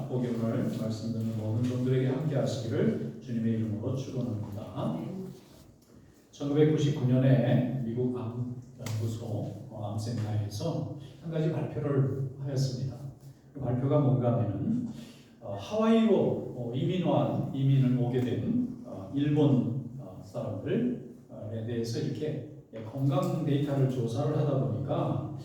복음을 말씀 듣는 모든 분들에게 함께 하시기를 주님의 이름으로 축원합니다. 1999년에 미국 암연구소 암센터에서 한 가지 발표를 하였습니다. 그 발표가 뭔가 하면은 하와이로 이민을 오게 된 일본 사람들에 대해서 이렇게 건강 데이터를 조사를 하다 보니까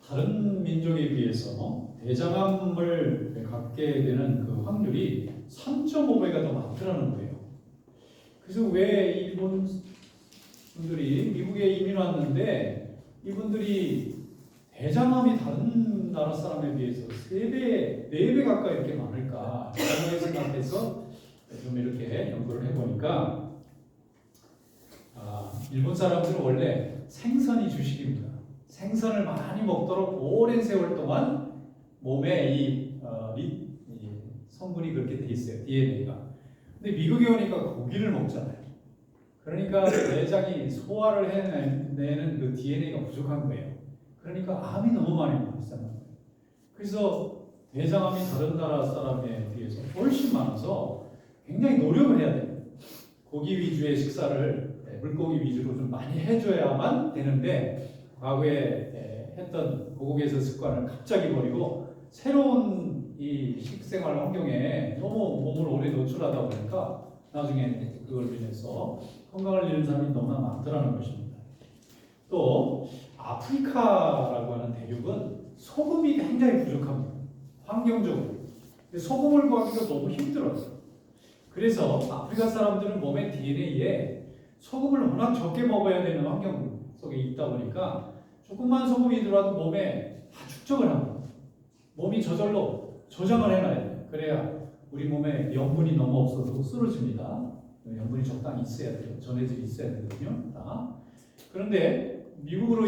다른 민족에 비해서 대장암을 갖게 되는 그 확률이 3.5배가 더 많더라는 거예요. 그래서 왜 일본 분들이 미국에 이민 왔는데 이분들이 대장암이 다른 나라 사람에 비해서 3배, 4배 가까이 이렇게 많을까 그렇게 생각해서 좀 이렇게 연구를 해보니까 일본 사람들은 원래 생선이 주식입니다. 생선을 많이 먹도록 오랜 세월 동안 몸에 이 성분이 그렇게 돼 있어요. DNA가. 근데 미국에 오니까 고기를 먹잖아요. 그러니까 내장이 소화를 해내는 그 DNA가 부족한 거예요. 그러니까 암이 너무 많이 발생하는 거예요. 그래서 대장암이 다른 나라 사람에 비해서 훨씬 많아서 굉장히 노력을 해야 돼요. 고기 위주의 식사를 물고기 위주로 좀 많이 해줘야만 되는데 과거에 했던 고국에서 습관을 갑자기 버리고 새로운 이 식생활 환경에 너무 몸을 오래 노출하다 보니까 나중에 그걸 인해서 건강을 잃는 사람이 너무나 많더라는 것입니다. 또 아프리카라고 하는 대륙은 소금이 굉장히 부족합니다. 환경적으로. 소금을 구하기가 너무 힘들어요. 그래서 아프리카 사람들은 몸의 DNA에 소금을 워낙 적게 먹어야 되는 환경 속에 있다 보니까 조금만 소금이 들어와도 몸에 다 축적을 합니다. 몸이 저절로 저장을 해놔야 돼요. 그래야 우리 몸에 염분이 너무 없어도 쓰러집니다. 염분이 적당히 있어야 돼요. 전해질이 있어야 되거든요. 다. 그런데 미국으로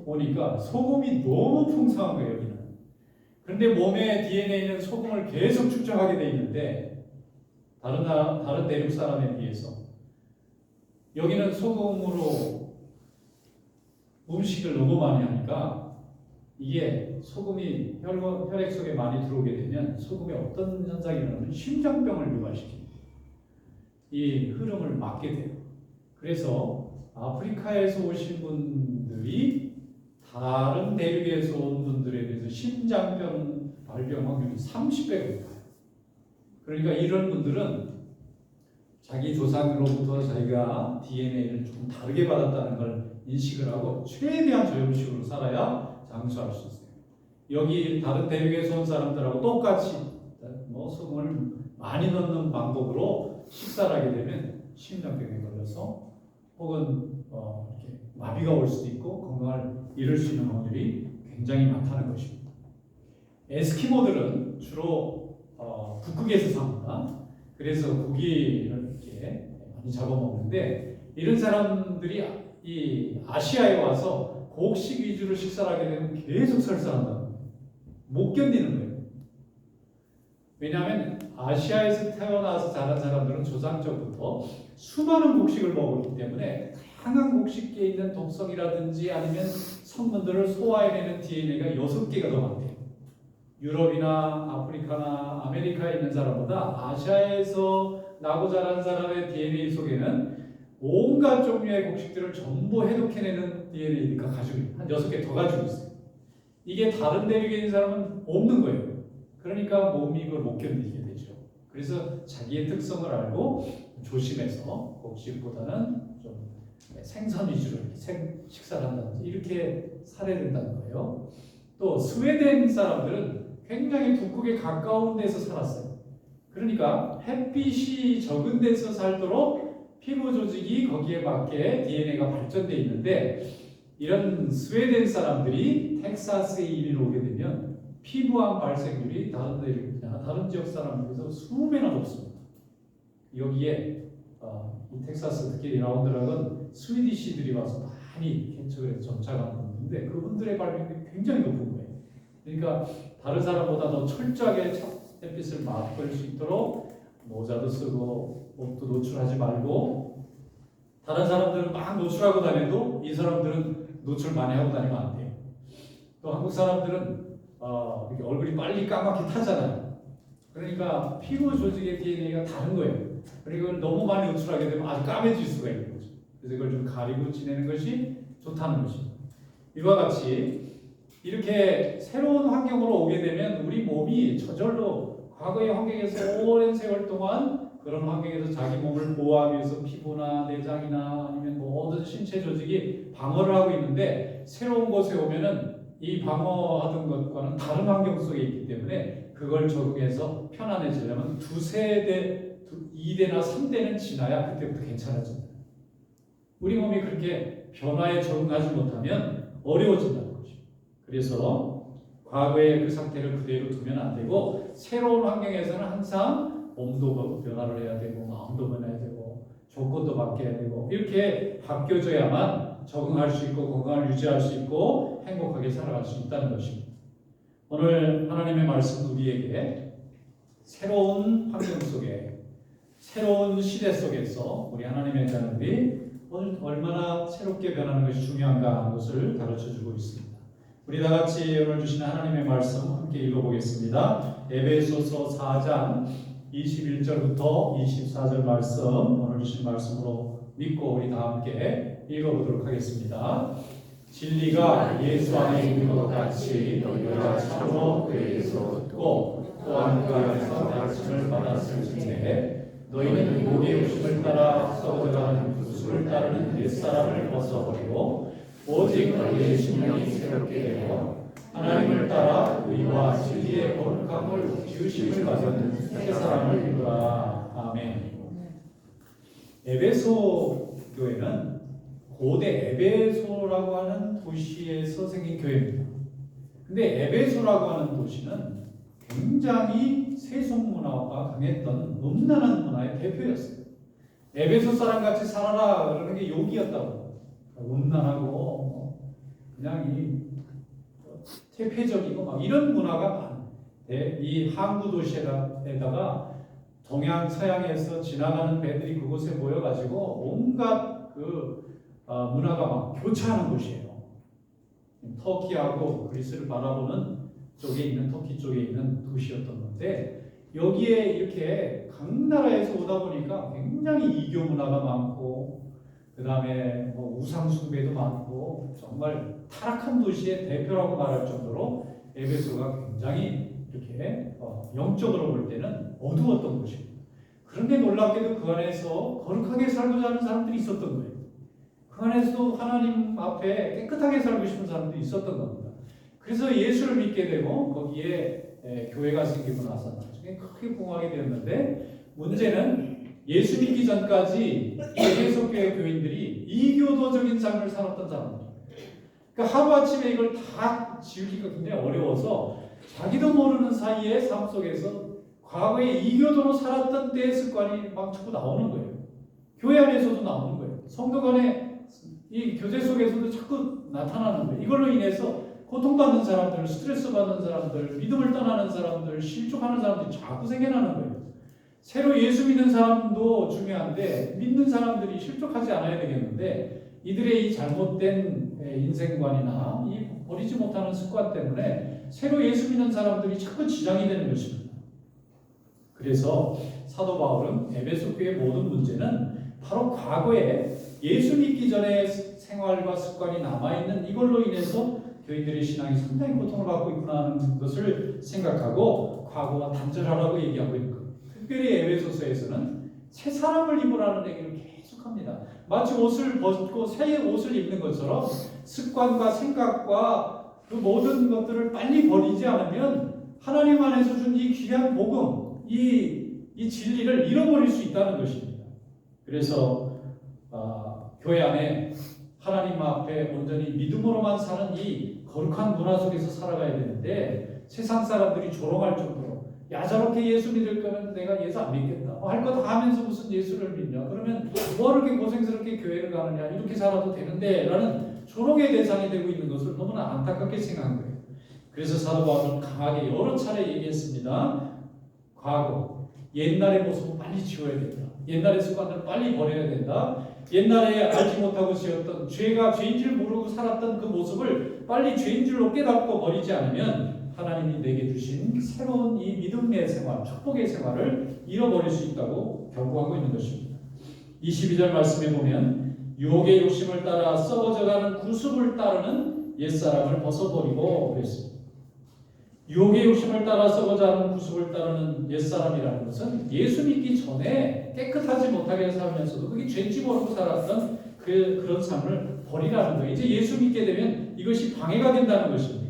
오니까 소금이 너무 풍성한 거예요. 여기는. 그런데 몸의 DNA는 소금을 계속 축적하게 돼 있는데 다른 대륙 사람에 비해서 여기는 소금으로 음식을 너무 많이 하니까 이게 소금이 혈액 속에 많이 들어오게 되면 소금에 어떤 현상이 일어나면 심장병을 유발시킵니다. 이 흐름을 막게 돼요. 그래서 아프리카에서 오신 분들이 다른 대륙에서 온 분들에 비해서 심장병 발병 확률이 30배가 높아요. 그러니까 이런 분들은 자기 조상으로부터 자기가 DNA를 좀 다르게 받았다는 걸 인식을 하고 최대한 저염식으로 살아야 장수할 수 있어요. 여기 다른 대륙에서 온 사람들하고 똑같이 소금을 많이 넣는 방법으로 식사를 하게 되면 심장병에 걸려서 혹은 이렇게 마비가 올 수도 있고 건강을 잃을 수 있는 확률이 굉장히 많다는 것입니다. 에스키모들은 주로 북극에서 삽니다. 그래서 고기를 이렇게 많이 잡아먹는데 이런 사람들이 이 아시아에 와서 곡식 위주로 식사를 하게 되면 계속 설사한다는 거예요. 못 견디는 거예요. 왜냐하면 아시아에서 태어나서 자란 사람들은 조상적부터 수많은 곡식을 먹었기 때문에 다양한 곡식계에 있는 독성이라든지 아니면 성분들을 소화해내는 DNA가 6개가 더 많대요. 유럽이나 아프리카나 아메리카에 있는 사람보다 아시아에서 나고 자란 사람의 DNA 속에는 온갖 종류의 곡식들을 전부 해독해내는 DNA가 가지고 있어요. 한 6개 더 가지고 있어요. 이게 다른 대륙에 있는 사람은 없는 거예요. 그러니까 몸이 이걸 못 견디게 되죠. 그래서 자기의 특성을 알고 조심해서 곡식보다는 좀 생선 위주로 식사를 한다든지 이렇게 살아야 된다는 거예요. 또 스웨덴 사람들은 굉장히 북극에 가까운 데서 살았어요. 그러니까 햇빛이 적은 데서 살도록 피부 조직이 거기에 맞게 DNA가 발전되어 있는데 이런 스웨덴 사람들이 텍사스에 이민 오게 되면 피부암 발생률이 다른 지역 사람들에서 수배나 높습니다. 여기에 이 텍사스 특히 라운드락은 스위디시들이 와서 많이 개척을 해서 정착하는 분인데 그분들의 발병률이 굉장히 높은 거예요. 그러니까 다른 사람보다 더 철저하게 햇빛을 맛볼 수 있도록 모자도 쓰고 옷도 노출하지 말고 다른 사람들은 막 노출하고 다녀도 이 사람들은 노출 많이 하고 다니면 안 돼요. 또 한국 사람들은 얼굴이 빨리 까맣게 타잖아요. 그러니까 피부 조직의 DNA가 다른 거예요. 그리고 너무 많이 노출하게 되면 아주 까매질 수가 있는 거죠. 그래서 이걸 좀 가리고 지내는 것이 좋다는 것입니다. 이와 같이 이렇게 새로운 환경으로 오게 되면 우리 몸이 저절로 과거의 환경에서 오랜 세월 동안 그런 환경에서 자기 몸을 보호하기 위해서 피부나 내장이나 아니면 모든 신체 조직이 방어를 하고 있는데 새로운 곳에 오면은 이 방어하던 것과는 다른 환경 속에 있기 때문에 그걸 적응해서 편안해지려면 2대나 3대는 지나야 그때부터 괜찮아집니다. 우리 몸이 그렇게 변화에 적응하지 못하면 어려워진다는 거죠. 그래서 과거의 그 상태를 그대로 두면 안 되고 새로운 환경에서는 항상 몸도 변화를 해야 되고 마음도 변해야 되고 조건도 바뀌어야 되고 이렇게 바뀌어져야만 적응할 수 있고 건강을 유지할 수 있고 행복하게 살아갈 수 있다는 것입니다. 오늘 하나님의 말씀 우리에게 새로운 환경 속에 새로운 시대 속에서 우리 하나님의 자녀들이 오늘 얼마나 새롭게 변하는 것이 중요한가 하는 것을 가르쳐주고 있습니다. 우리 다 같이 오늘 주시는 하나님의 말씀 함께 읽어보겠습니다. 에베소서 4장 21절부터 24절 말씀 오늘 주신 말씀으로 믿고 우리 다 함께 읽어보도록 하겠습니다. 진리가 예수 안에 있는 것 같이 너희가 참으로 그에게서 듣고 또한 그 안에서 가르침을 받았을진데 너희는 목의 욕심을 따라 썩어가는 구습을 따르는 옛사람을 벗어버리고 오직 너희의 심령이 새롭게 되고 하나님을 따라 의와 진리의 거룩함을 지으심을 받은 새 사람을 이루라. 아멘. 에베소 교회는 고대 에베소라고 하는 도시에서 생긴 교회입니다. 근데 에베소라고 하는 도시는 굉장히 세속 문화가 강했던 음란한 문화의 대표였어요. 에베소 사람 같이 살아라 그러는 게 욕이었다고. 음란하고 그냥 이 퇴폐적이고 막 이런 문화가 많은데 이 항구 도시에다가 동양 서양에서 지나가는 배들이 그곳에 모여가지고 온갖 문화가 막 교차하는 곳이에요. 터키하고 그리스를 바라보는 쪽에 있는 터키 쪽에 있는 도시였던 건데 여기에 이렇게 각 나라에서 오다 보니까 굉장히 이교 문화가 많고 그 다음에 우상 숭배도 많고 정말 타락한 도시의 대표라고 말할 정도로 에베소가 굉장히 이렇게 영적으로 볼 때는 어두웠던 곳입니다. 그런데 놀랍게도 그 안에서 거룩하게 살고자 하는 사람들이 있었던 거예요. 그 안에서도 하나님 앞에 깨끗하게 살고 싶은 사람들이 있었던 겁니다. 그래서 예수를 믿게 되고 거기에 교회가 생기고 나서 나중에 크게 봉하게 되었는데 문제는 예수 믿기 전까지 에베소 교회 교인들이 이교도적인 삶을 살았던 사람들. 그러니까 하루아침에 이걸 다 지우기가 굉장히 어려워서 자기도 모르는 사이에 삶 속에서 과거에 이교도로 살았던 때의 습관이 막 자꾸 나오는 거예요. 교회 안에서도 나오는 거예요. 성도 간에 이 교제 속에서도 자꾸 나타나는 거예요. 이걸로 인해서 고통받는 사람들, 스트레스 받는 사람들, 믿음을 떠나는 사람들, 실족하는 사람들이 자꾸 생겨나는 거예요. 새로 예수 믿는 사람도 중요한데 믿는 사람들이 실족하지 않아야 되겠는데 이들의 이 잘못된 인생관이나 이 버리지 못하는 습관 때문에 새로 예수 믿는 사람들이 자꾸 지장이 되는 것입니다. 그래서 사도 바울은 에베소 교회의 모든 문제는 바로 과거에 예수 믿기 전의 생활과 습관이 남아있는 이걸로 인해서 교인들의 신앙이 상당히 고통을 받고 있구나 하는 것을 생각하고 과거와 단절하라고 얘기하고 있는 거예요. 특별히 에베소서에서는 새 사람을 입으라는 얘기를 계속합니다. 마치 옷을 벗고 새 옷을 입는 것처럼 습관과 생각과 그 모든 것들을 빨리 버리지 않으면 하나님 안에서 준 이 귀한 복음, 이 진리를 잃어버릴 수 있다는 것입니다. 그래서 교회 안에 하나님 앞에 온전히 믿음으로만 사는 이 거룩한 문화 속에서 살아가야 되는데 세상 사람들이 조롱할 정도로 야 저렇게 예수 믿을 거면 내가 예수 안 믿겠다. 할 거 다 하면서 무슨 예수를 믿냐. 그러면 뭐 이렇게 고생스럽게 교회를 가느냐. 이렇게 살아도 되는데 라는 조롱의 대상이 되고 있는 것을 너무나 안타깝게 생각한 거예요. 그래서 사도 바울은 강하게 여러 차례 얘기했습니다. 과거, 옛날의 모습을 빨리 지워야 된다. 옛날의 습관들을 빨리 버려야 된다. 옛날에 알지 못하고 지었던 죄가 죄인 줄 모르고 살았던 그 모습을 빨리 죄인 줄로 깨닫고 버리지 않으면 하나님이 내게 주신 새로운 이 믿음의 생활, 축복의 생활을 잃어버릴 수 있다고 경고하고 있는 것입니다. 22절 말씀에 보면 유혹의 욕심을 따라 썩어져가는 구습을 따르는 옛사람을 벗어버리고 그랬습니다. 유혹의 욕심을 따라 썩어져가는 구습을 따르는 옛사람이라는 것은 예수 믿기 전에 깨끗하지 못하게 살면서도 그게 죄인지 모르고 살았던 그런 삶을 버리라는 거예요. 이제 예수 믿게 되면 이것이 방해가 된다는 것입니다.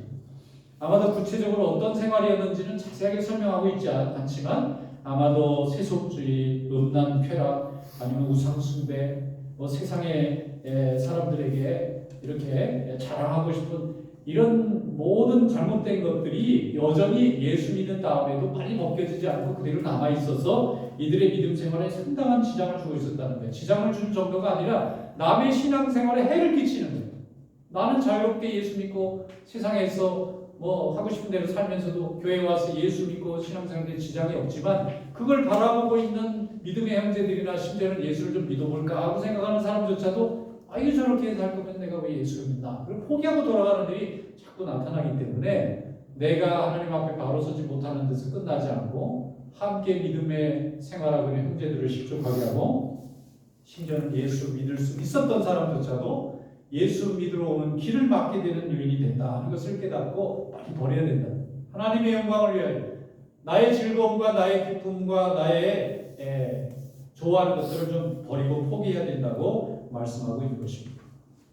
아마도 구체적으로 어떤 생활이었는지는 자세하게 설명하고 있지 않지만 아마도 세속주의, 음란, 쾌락, 아니면 우상숭배, 세상의 사람들에게 이렇게 자랑하고 싶은 이런 모든 잘못된 것들이 여전히 예수 믿은 다음에도 빨리 벗겨지지 않고 그대로 남아있어서 이들의 믿음 생활에 상당한 지장을 주고 있었다는 거예요. 지장을 준 정도가 아니라 남의 신앙생활에 해를 끼치는 거예요. 나는 자유롭게 예수 믿고 세상에서 하고 싶은 대로 살면서도 교회 와서 예수 믿고 신앙생활에 지장이 없지만 그걸 바라보고 있는 믿음의 형제들이나 심지어는 예수를 좀 믿어볼까 하고 생각하는 사람조차도 이게 저렇게 살 거면 내가 왜 예수를 믿나? 그걸 포기하고 돌아가는 일이 자꾸 나타나기 때문에 내가 하나님 앞에 바로 서지 못하는 데서 끝나지 않고 함께 믿음의 생활하고 있는 형제들을 실족하게 하고 심지어는 예수 믿을 수 있었던 사람조차도 예수 믿으러 오는 길을 막게 되는 요인이 된다는 것을 깨닫고 빨리 버려야 된다. 하나님의 영광을 위하여 나의 즐거움과 나의 기쁨과 나의 좋아하는 것들을 좀 버리고 포기해야 된다고 말씀하고 있는 것입니다.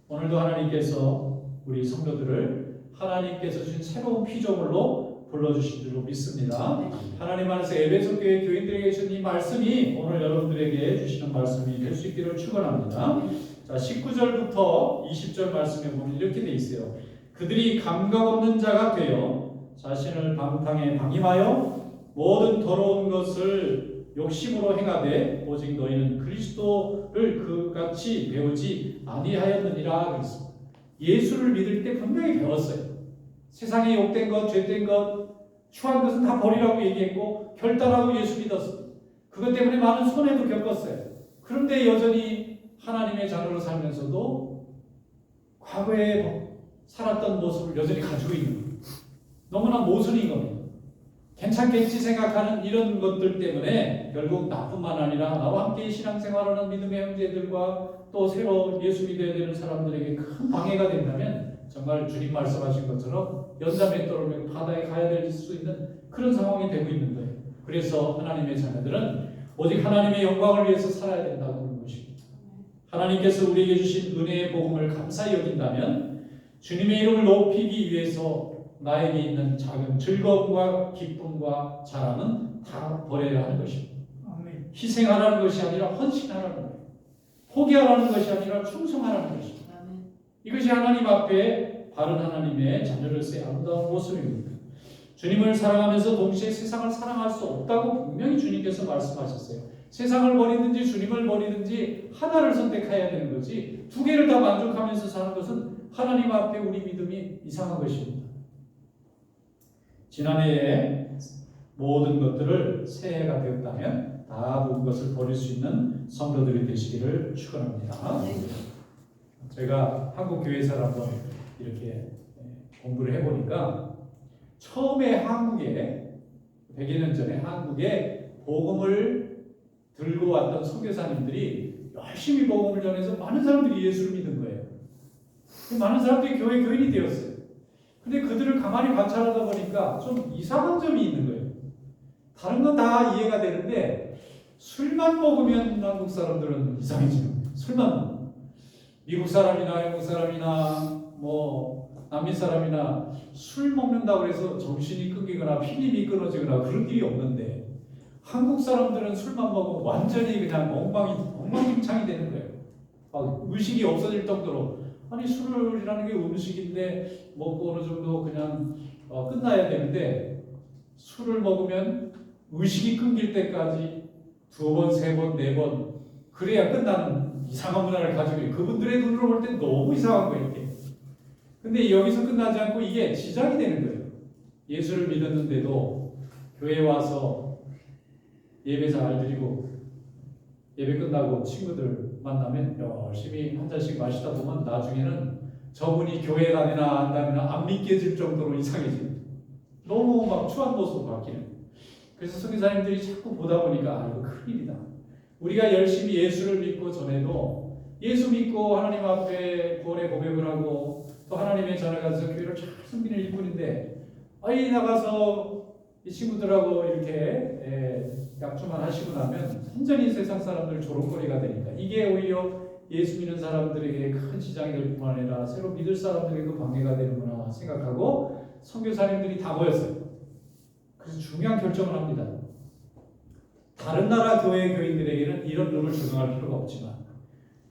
오늘도 하나님께서 우리 성도들을 하나님께서 주신 새로운 피조물로 불러주신 줄로 믿습니다. 하나님 안에서 에베소 교회 교인들에게 주신 이 말씀이 오늘 여러분들에게 주시는 말씀이 될 수 있기를 축원합니다. 자, 19절부터 20절 말씀에 보면 이렇게 돼 있어요. 그들이 감각 없는 자가 되어 자신을 방탕에 방임하여 모든 더러운 것을 욕심으로 행하되 오직 너희는 그리스도를 그같이 배우지 아니하였느니라 그랬습니다. 예수를 믿을 때 분명히 배웠어요. 세상에 욕된 것, 죄된 것, 추한 것은 다 버리라고 얘기했고 결단하고 예수 믿었어요. 그것 때문에 많은 손해도 겪었어요. 그런데 여전히 하나님의 자녀로 살면서도 과거에 살았던 모습을 여전히 가지고 있는 거예요. 너무나 모순인 겁니다. 괜찮겠지 생각하는 이런 것들 때문에 결국 나뿐만 아니라 나와 함께 신앙생활하는 믿음의 형제들과 또 새로 예수 믿어야 되는 사람들에게 큰 방해가 된다면 정말 주님 말씀하신 것처럼 연자맷돌을 메고 바다에 가야 될 수 있는 그런 상황이 되고 있는 거예요. 그래서 하나님의 자녀들은 오직 하나님의 영광을 위해서 살아야 된다고 하는 것입니다. 하나님께서 우리에게 주신 은혜의 복음을 감사히 여긴다면 주님의 이름을 높이기 위해서 나에게 있는 작은 즐거움과 기쁨과 자랑은 다 버려야 하는 것입니다. 희생하라는 것이 아니라 헌신하라는 거예요. 포기하라는 것이 아니라 충성하라는 것입니다. 이것이 하나님 앞에 바른 하나님의 자녀로서의 아름다운 모습입니다. 주님을 사랑하면서 동시에 세상을 사랑할 수 없다고 분명히 주님께서 말씀하셨어요. 세상을 버리든지 주님을 버리든지 하나를 선택해야 되는 거지 두 개를 다 만족하면서 사는 것은 하나님 앞에 우리 믿음이 이상한 것입니다. 지난해에 모든 것들을 새해가 되었다면 다 모든 것을 버릴 수 있는 성도들이 되시기를 축원합니다. 제가 한국 교회에서 한번 이렇게 공부를 해보니까 처음에 한국에 100여 년 전에 한국에 복음을 들고 왔던 선교사님들이 열심히 복음을 전해서 많은 사람들이 예수를 믿은 거예요. 많은 사람들이 교회 교인이 되었어요. 근데 그들을 가만히 관찰하다 보니까 좀 이상한 점이 있는 거예요. 다른 건 다 이해가 되는데 술만 먹으면 한국 사람들은 이상해지는 거예요. 술만 먹으면. 미국 사람이나 영국 사람이나 남미 사람이나 술 먹는다고 해서 정신이 끊기거나 필름이 끊어지거나 그런 일이 없는데 한국 사람들은 술만 먹으면 완전히 그냥 엉망진창이 되는 거예요. 막 의식이 없어질 정도로 아니 술이라는 게 음식인데 먹고 어느 정도 그냥 끝나야 되는데 술을 먹으면 의식이 끊길 때까지 2번, 3번, 4번 그래야 끝나는 이상한 문화를 가지고 있어요. 그분들의 눈으로 볼 때 너무 이상한 거예요. 이게. 근데 여기서 끝나지 않고 이게 지장이 되는 거예요. 예수를 믿었는데도 교회에 와서 예배 잘 드리고 예배 끝나고 친구들 만나면 열심히 한 잔씩 마시다 보면 나중에는 저분이 교회 다니나 안 다니나 안 믿겨질 정도로 이상해집니다. 너무 막 추한 모습으로 바뀌는. 그래서 선교사님들이 자꾸 보다 보니까 아, 이거 큰일이다. 우리가 열심히 예수를 믿고 전해도 예수 믿고 하나님 앞에 구원의 고백을 하고 또 하나님의 전에 가서 교회를 잘 섬기는 일꾼인데 아이 나가서 이 친구들하고 이렇게 약주만 하시고 나면 완전히 세상 사람들 조롱거리가 되니까 이게 오히려 예수 믿는 사람들에게 큰 지장이 될 뿐만 아니라 새로 믿을 사람들에게 방해가 되는구나 생각하고 선교사님들이 다 모였어요. 그래서 중요한 결정을 합니다. 다른 나라 교회 교인들에게는 이런 룰을 적용할 필요가 없지만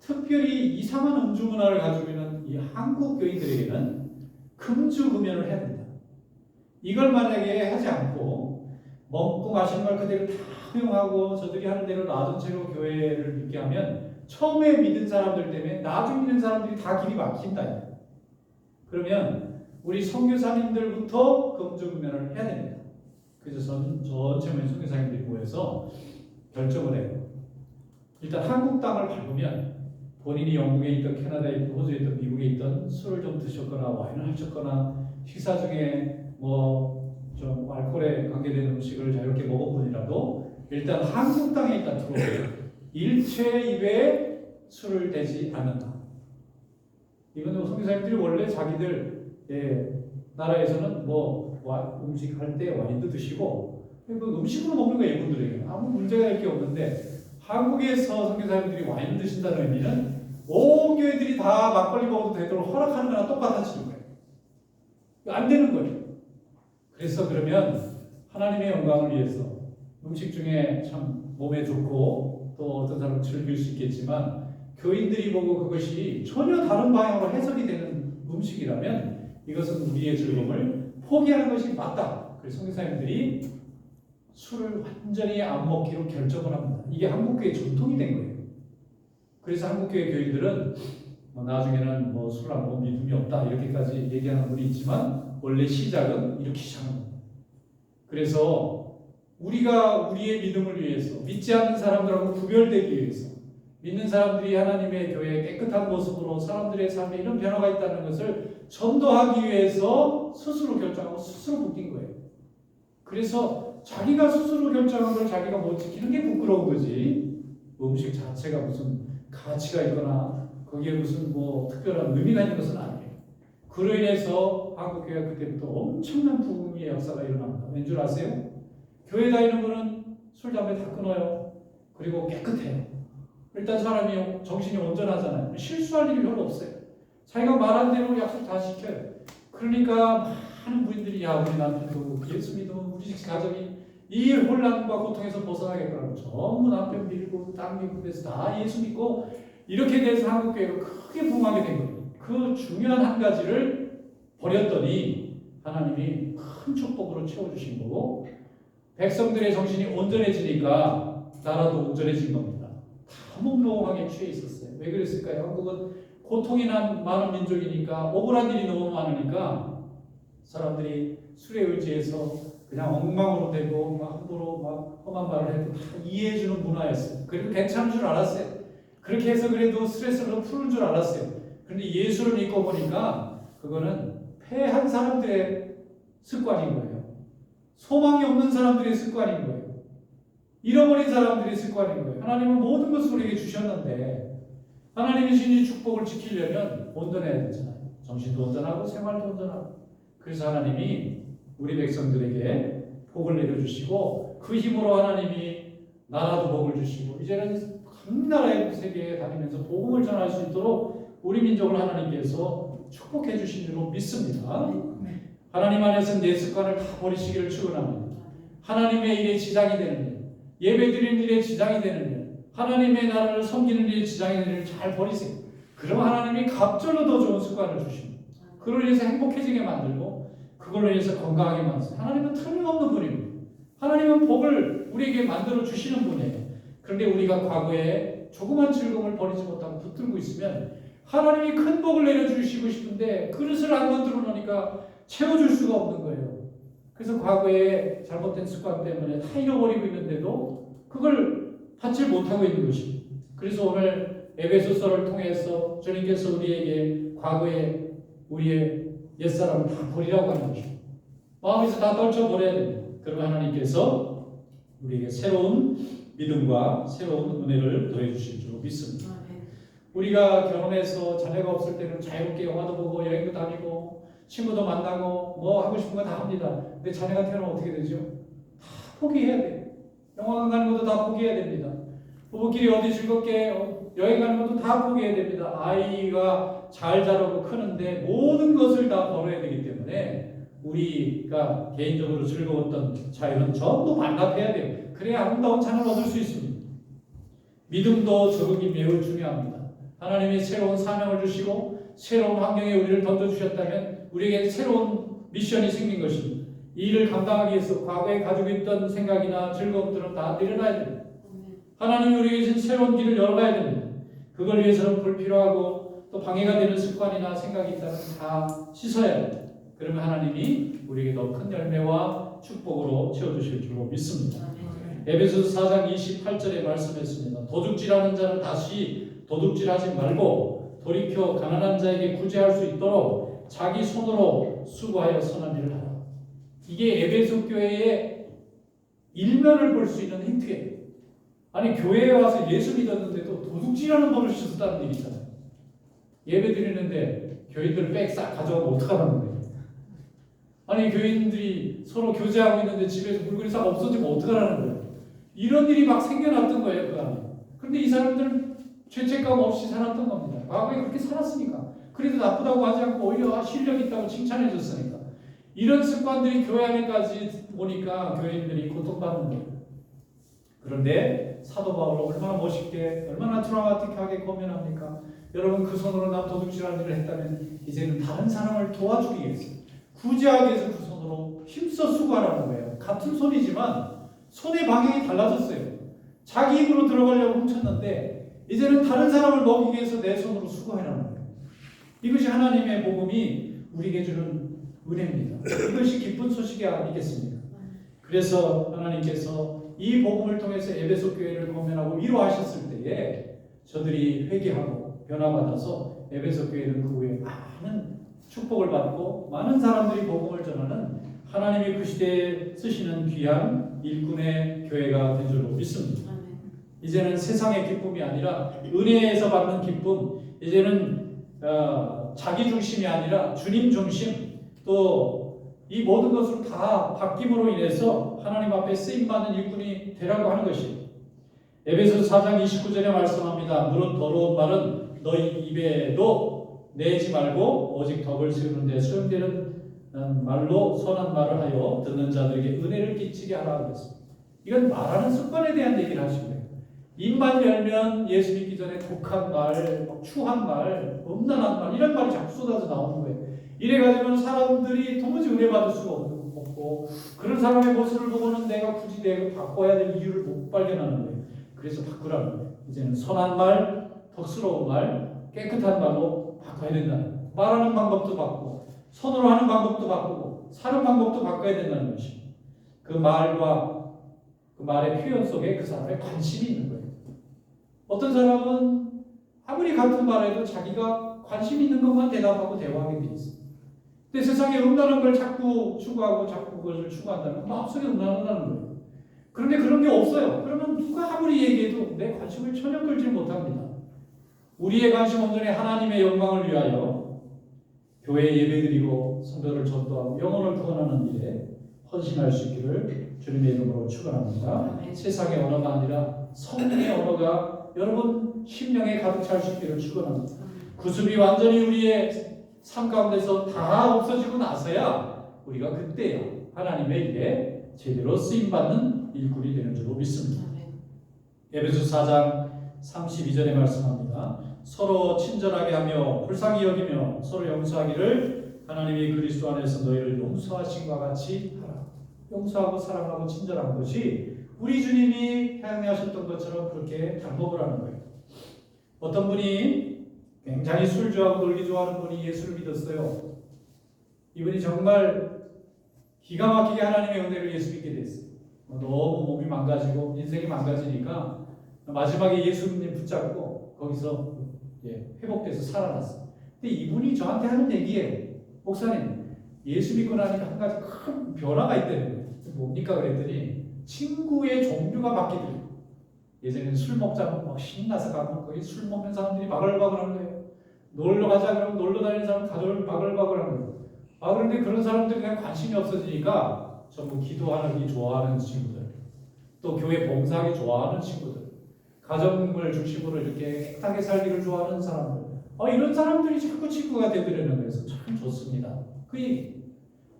특별히 이상한 음주 문화를 가지고 있는 이 한국 교인들에게는 금주 금연을 해야 됩니다. 이걸 만약에 하지 않고 먹고 마시는 걸 그대로 다 허용하고 저들이 하는 대로 놔둔 채로 교회를 믿게 하면 처음에 믿은 사람들 때문에 나중에 믿는 사람들이 다 길이 막힌다. 그러면 우리 선교사님들부터 금주 금연을 해야 됩니다. 그래서 전체 선교사님들이 모여서 결정을 해요. 일단 한국 땅을 밟으면 본인이 영국에 있던 캐나다에 있던 호주에 있던 미국에 있던 술을 좀 드셨거나 와인을 하셨거나 식사 중에 뭐 좀 알코올에 관계된 음식을 자유롭게 먹은 분이라도 일단 한국 땅에 일단 들어오고 일체 입에 술을 대지 않는다. 이건 선교사님들이 원래 자기들 나라에서는 뭐 음식 할 때 와인도 드시고 그 음식으로 먹는 거예요. 이분들에게 아무 문제가 될 게 없는데 한국에서 선교사님들이 와인 드신다는 의미는 온 교회들이 다 막걸리 먹어도 되도록 허락하는 거랑 똑같아지는 거예요. 안 되는 거예요. 그래서 그러면 하나님의 영광을 위해서 음식 중에 참 몸에 좋고 또 어떤 사람은 즐길 수 있겠지만 교인들이 보고 그것이 전혀 다른 방향으로 해석이 되는 음식이라면 이것은 우리의 즐거움을 포기하는 것이 맞다. 그래서 선교사님들이 술을 완전히 안 먹기로 결정을 합니다. 이게 한국교회 전통이 된 거예요. 그래서 한국교회 교인들은 나중에는 술을 안 먹으면 믿음이 없다 이렇게까지 얘기하는 분이 있지만 원래 시작은 이렇게 시작합니다. 그래서 우리가 우리의 믿음을 위해서 믿지 않는 사람들하고 구별되기 위해서 믿는 사람들이 하나님의 교회에 깨끗한 모습으로 사람들의 삶에 이런 변화가 있다는 것을 전도하기 위해서 스스로 결정하고 스스로 묶인 거예요. 그래서 자기가 스스로 결정한 걸 자기가 못 지키는 게 부끄러운 거지 음식 자체가 무슨 가치가 있거나 거기에 무슨 특별한 의미가 있는 것은 아니에요. 그로 인해서 한국교회가 그때부터 엄청난 부흥의 역사가 일어납니다. 왠 줄 아세요? 교회 다니는 분은 술, 담배 다 끊어요. 그리고 깨끗해요. 일단 사람이 정신이 온전하잖아요. 실수할 일이 별로 없어요. 자기가 말한 대로 약속 다 지켜요. 그러니까 많은 부인들이 야 우리 남편도 예수 믿으면 우리 가정이 이 혼란과 고통에서 벗어나겠더라고. 전부 남편 밀고 땅 밀고 그래서 다 예수 믿고 이렇게 돼서 한국교회가 크게 부흥하게 된 거예요. 그 중요한 한 가지를 버렸더니 하나님이 큰 축복으로 채워주신 거고 백성들의 정신이 온전해지니까 나라도 온전해진 겁니다. 다 몽롱하게 취해 있었어요. 왜 그랬을까요? 한국은 고통이 많은 민족이니까 억울한 일이 너무 많으니까 사람들이 술에 의지해서 그냥 엉망으로 되고 함부로 험한 말을 해도 다 이해해주는 문화였어요. 그래도 괜찮은 줄 알았어요. 그렇게 해서 그래도 스트레스를 푸는 줄 알았어요. 그런데 예수를 믿고 보니까 그거는 패한 사람들의 습관인 거예요. 소망이 없는 사람들의 습관인 거예요. 잃어버린 사람들의 습관인 거예요. 하나님은 모든 것을 우리에게 주셨는데 하나님이 주신 축복을 지키려면 온전해야 되잖아요. 정신도 온전하고 생활도 온전하고. 그래서 하나님이 우리 백성들에게 복을 내려주시고 그 힘으로 하나님이 나라도 복을 주시고 이제는 각 나라의 세계에 다니면서 복음을 전할 수 있도록 우리 민족을 하나님께서 축복해 주신 줄로 믿습니다. 하나님 안에서 내 습관을 다 버리시기를 축원합니다. 하나님의 일에 지장이 되는 일, 예배 드리는 일에 지장이 되는 일, 하나님의 나라를 섬기는 일에 지장이 되는 일을 잘 버리세요. 그럼 하나님이 갑절로 더 좋은 습관을 주십니다. 그걸 위해서 행복해지게 만들고 그걸로 인해서 건강하게 만드세요. 하나님은 틀림없는 분입니다. 하나님은 복을 우리에게 만들어 주시는 분이에요. 그런데 우리가 과거에 조그만 즐거움을 버리지 못하고 붙들고 있으면 하나님이 큰 복을 내려주시고 싶은데 그릇을 안 만들어 놓으니까 채워줄 수가 없는 거예요. 그래서 과거에 잘못된 습관 때문에 다 잃어버리고 있는데도 그걸 받지 못하고 있는 것입니다. 그래서 오늘 에베소서를 통해서 주님께서 우리에게 과거에 우리의 옛사람을 다 버리라고 하는 것입니다. 마음에서 다 떨쳐버려야 됩니다. 그러면 하나님께서 우리에게 새로운 믿음과 새로운 은혜를 더해주실 줄 믿습니다. 우리가 결혼해서 자녀가 없을 때는 자유롭게 영화도 보고 여행도 다니고 친구도 만나고 뭐 하고 싶은 거 다 합니다. 근데 자녀가 태어나면 어떻게 되죠? 다 포기해야 돼요. 영화관 가는 것도 다 포기해야 됩니다. 부부끼리 어디 즐겁게 여행 가는 것도 다 포기해야 됩니다. 아이가 잘 자라고 크는데 모든 것을 다 벌어야 되기 때문에 우리가 개인적으로 즐거웠던 자유는 전부 반납해야 돼요. 그래야 아름다운 자녀를 얻을 수 있습니다. 믿음도 적응이 매우 중요합니다. 하나님이 새로운 사명을 주시고 새로운 환경에 우리를 던져주셨다면 우리에게 새로운 미션이 생긴 것입니다. 이 일을 감당하기 위해서 과거에 가지고 있던 생각이나 즐거움들은 다 내려놔야 됩니다. 하나님이 우리에게 주신 새로운 길을 열어가야 됩니다. 그걸 위해서는 불필요하고 또 방해가 되는 습관이나 생각이 있다면 다 씻어야 됩니다. 그러면 하나님이 우리에게 더 큰 열매와 축복으로 채워주실 줄로 믿습니다. 에베소서 4장 28절에 말씀했습니다. 도둑질하는 자는 다시 도둑질하지 말고 돌이켜 가난한 자에게 구제할 수 있도록 자기 손으로 수고하여 선한 일을 하라. 이게 에베소 교회의 일면을 볼 수 있는 힌트예요. 아니 교회에 와서 예수 믿었는데도 도둑질하는 버릇이 있었다는 얘기잖아요. 예배 드리는데 교인들 백 싹 가져가면 어떡하라는 거예요. 아니 교인들이 서로 교제하고 있는데 집에서 물건이 싹 없어지면 어떡하라는 거예요. 이런 일이 막 생겨났던 거예요. 그 안에. 그런데 이 사람들은 죄책감 없이 살았던 겁니다. 과거에 그렇게 살았으니까. 그래도 나쁘다고 하지 않고 오히려 실력 있다고 칭찬해 줬으니까. 이런 습관들이 교회 안에까지 오니까 교인들이 고통받는 거예요. 그런데 사도 바울은 얼마나 멋있게 얼마나 드라마틱하게 고면합니까? 여러분 그 손으로 남 도둑질하는 일을 했다면 이제는 다른 사람을 도와주기 위해서 구제하기 위해서 그 손으로 힘써 수고하라는 거예요. 같은 손이지만 손의 방향이 달라졌어요. 자기 입으로 들어가려고 훔쳤는데 이제는 다른 사람을 먹이기 위해서 내 손으로 수고하라는 거예요. 이것이 하나님의 복음이 우리에게 주는 은혜입니다. 이것이 기쁜 소식이 아니겠습니까? 그래서 하나님께서 이 복음을 통해서 에베소 교회를 공면하고 위로하셨을 때에 저들이 회개하고 변화받아서 에베소 교회는 그 후에 많은 축복을 받고 많은 사람들이 복음을 전하는 하나님이 그 시대에 쓰시는 귀한 일꾼의 교회가 된 줄로 믿습니다. 이제는 세상의 기쁨이 아니라 은혜에서 받는 기쁨, 이제는 자기 중심이 아니라 주님 중심, 또 이 모든 것을 다 바뀜으로 인해서 하나님 앞에 쓰임받는 일꾼이 되라고 하는 것이에요. 에베소서 4장 29절에 말씀합니다. 무릇 더러운 말은 너희 입에도 내지 말고 오직 덕을 세우는 데 소용되는 말로 선한 말을 하여 듣는 자들에게 은혜를 끼치게 하라 그랬습니다. 이건 말하는 습관에 대한 얘기를 하신 거예요. 입만 열면 예수 믿기 전에 독한 말, 추한 말, 음란한 말 이런 말이 자꾸 쏟아져 나오는 거예요. 이래가지고는 사람들이 도무지 은혜 받을 수가 없고 그런 사람의 모습을 보고는 내가 굳이 내가 바꿔야 될 이유를 못 발견하는 거예요. 그래서 바꾸라는 거예요. 이제는 선한 말, 덕스러운 말, 깨끗한 말로 바꿔야 된다는 거예요. 말하는 방법도 바꾸고 손으로 하는 방법도 바꾸고 사는 방법도 바꿔야 된다는 것입니다. 그 말과 그 말의 표현 속에 그 사람의 관심이 있는 거예요. 어떤 사람은 아무리 같은 말해도 자기가 관심 있는 것만 대답하고 대화하게 돼 있어요. 근데 세상에 음란한 걸 자꾸 추구하고 자꾸 그것을 추구한다면 마음속에 음란하다는 거예요. 그런데 그런 게 없어요. 그러면 누가 아무리 얘기해도 내 관심을 전혀 끌지 못합니다. 우리의 관심 온전히 하나님의 영광을 위하여 교회에 예배드리고 성도를 전도하고 영혼을 구원하는 일에 헌신할 수 있기를 주님의 이름으로 축원합니다. 세상의 언어가 아니라 성령의 언어가 여러분 심령에 가득 찰 수 있기를 축원합니다. 구습이 완전히 우리의 삶 가운데서 다 없어지고 나서야 우리가 그때야 하나님의 일에 제대로 쓰임받는 일꾼이 되는 줄로 믿습니다. 에베소 4장 32절에 말씀합니다. 서로 친절하게 하며 불쌍히 여기며 서로 용서하기를 하나님이 그리스도 안에서 너희를 용서하신 것 같이 하라. 용서하고 사랑하고 친절한 것이 우리 주님이 행하셨던 것처럼 그렇게 방법을 하는 거예요. 어떤 분이 굉장히 술 좋아하고 놀기 좋아하는 분이 예수를 믿었어요. 이분이 정말 기가 막히게 하나님의 은혜로 예수 믿게 됐어요. 너무 몸이 망가지고 인생이 망가지니까 마지막에 예수님 붙잡고 거기서 회복돼서 살아났어요. 근데 이분이 저한테 하는 얘기예요. 목사님, 예수 믿고 나니까 한 가지 큰 변화가 있다는 거예요. 뭡니까 그랬더니 친구의 종류가 바뀌더래요. 예전에는 술 먹자면 막 신나서 가고 거기 술 먹는 사람들이 바글바글한 거예요. 놀러 가자 그러면 놀러 다니는 사람 가족을 바글바글한 거예요. 아 그런데 그런 사람들이 그냥 관심이 없어지니까 전부 기도하기 좋아하는 친구들, 또 교회 봉사하기 좋아하는 친구들, 가정을 중심으로 이렇게 깨끗하게 살기를 좋아하는 사람들, 이런 사람들이 자꾸 친구가 되더라는 거에서 참 좋습니다. 그 얘기.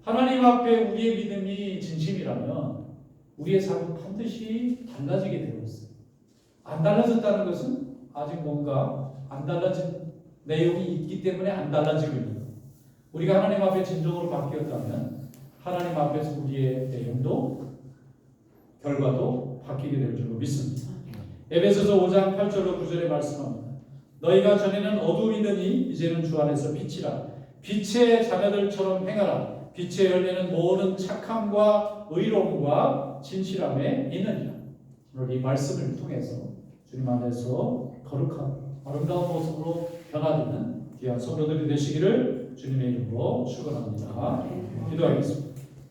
하나님 앞에 우리의 믿음이 진심이라면 우리의 삶은 반드시 달라지게 되어 있어요. 안 달라졌다는 것은 아직 뭔가 안 달라진 내용이 있기 때문에 안 달라지고 있는 거예요. 우리가 하나님 앞에 진정으로 바뀌었다면 하나님 앞에서 우리의 내용도 결과도 바뀌게 될 줄로 믿습니다. 에베소서 5장 8절로 9절에 말씀합니다. 너희가 전에는 어두움이더니 이제는 주 안에서 빛이라. 빛의 자녀들처럼 행하라. 빛의 열매는 모든 착함과 의로움과 진실함에 있느니라. 오늘 이 말씀을 통해서 주님 안에서 거룩하고 아름다운 모습으로 변화되는 귀한 성도들이 되시기를 주님의 이름으로 축원합니다. 기도하겠습니다.